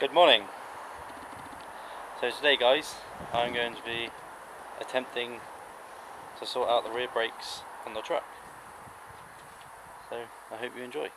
Good morning. So today guys, I'm going to be attempting to sort out the rear brakes on the truck. So I hope you enjoy.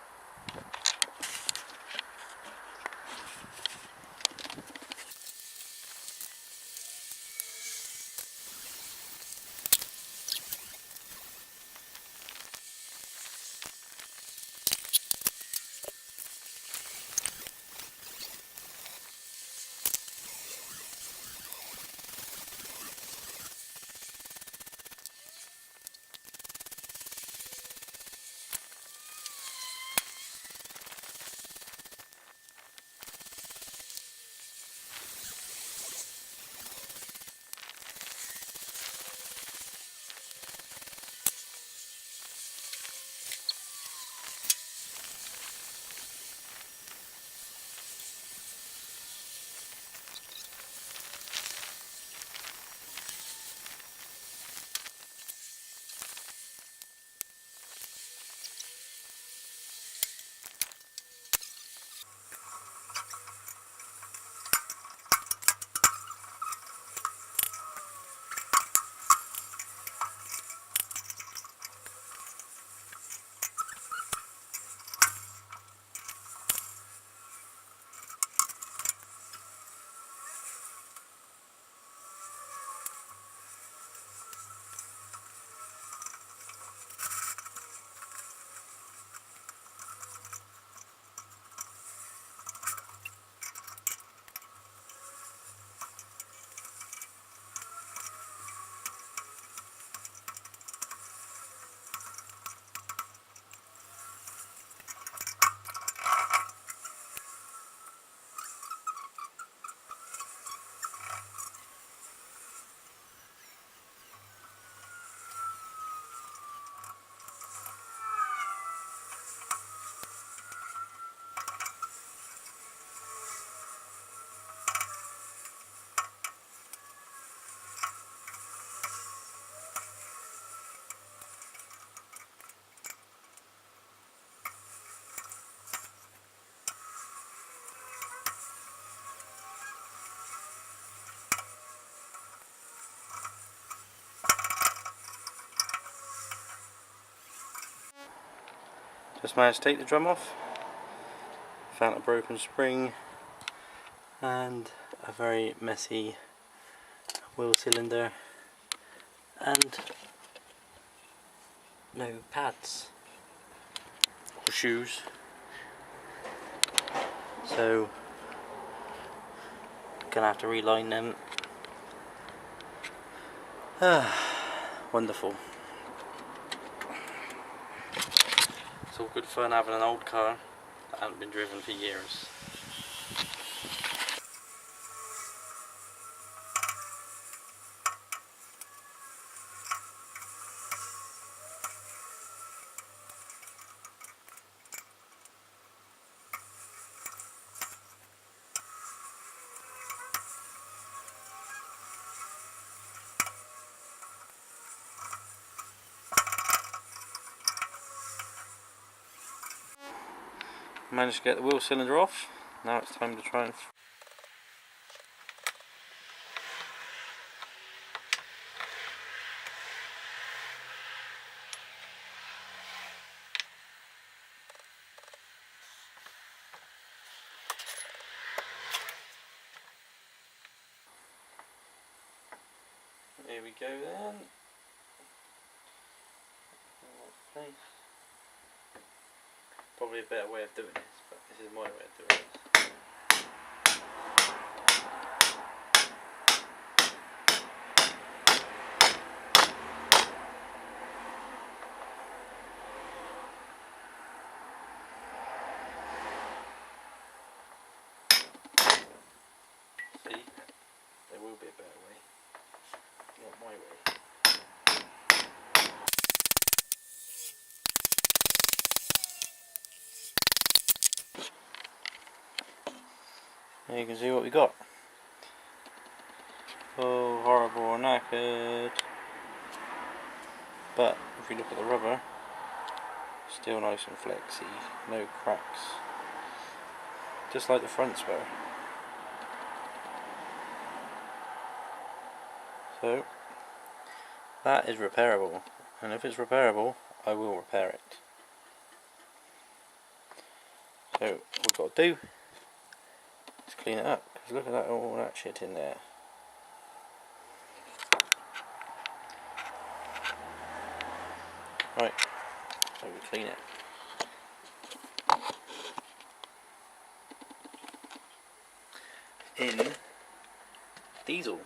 Just managed to take the drum off, found a broken spring and a very messy wheel cylinder and no pads or shoes, so gonna have to reline them. Wonderful. It's all good fun having an old car that hasn't been driven for years. Managed to get the wheel cylinder off. Now it's time to try and here we go then. Probably a better way of doing this, but this is my way of doing it. See, there will be a better way, not my way. There you can see what we got. Oh, horrible, knackered. But if you look at the rubber, still nice and flexy, no cracks. Just like the fronts were. So that is repairable, and if it's repairable I will repair it. So what we've got to do is clean it up, because look at that, all that shit in there. Right, so we clean it. In diesel.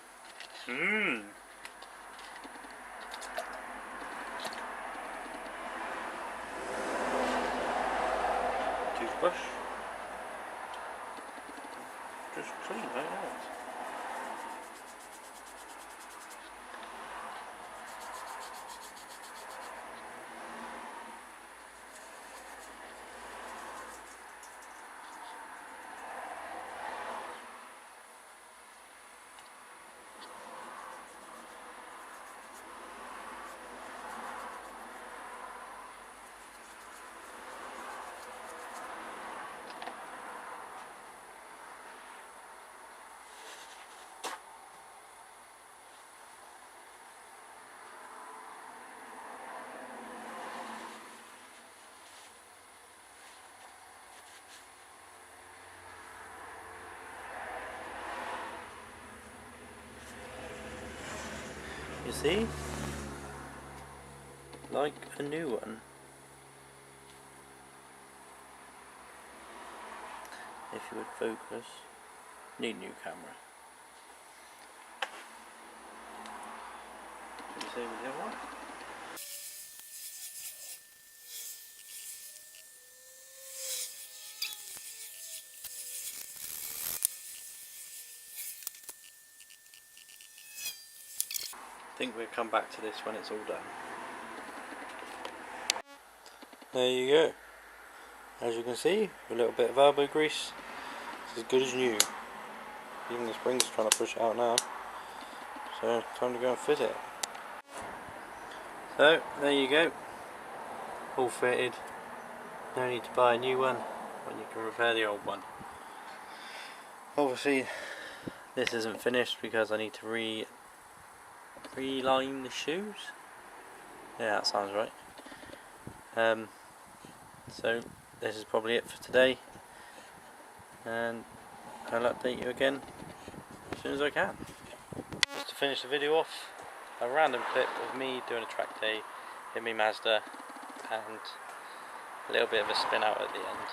Toothbrush. Just clean right out. You see? Like a new one. If you would focus. Need new camera. Can you see with the other one? I think we'll come back to this when it's all done. There you go. As you can see, a little bit of elbow grease. It's as good as new. Even the spring's trying to push it out now. So, time to go and fit it. So, there you go. All fitted. No need to buy a new one when you can repair the old one. Obviously, this isn't finished because I need to reline the shoes. Yeah, that sounds right. So this is probably it for today, and I'll update you again as soon as I can. Just to finish the video off, a random clip of me doing a track day in my Mazda and a little bit of a spin out at the end.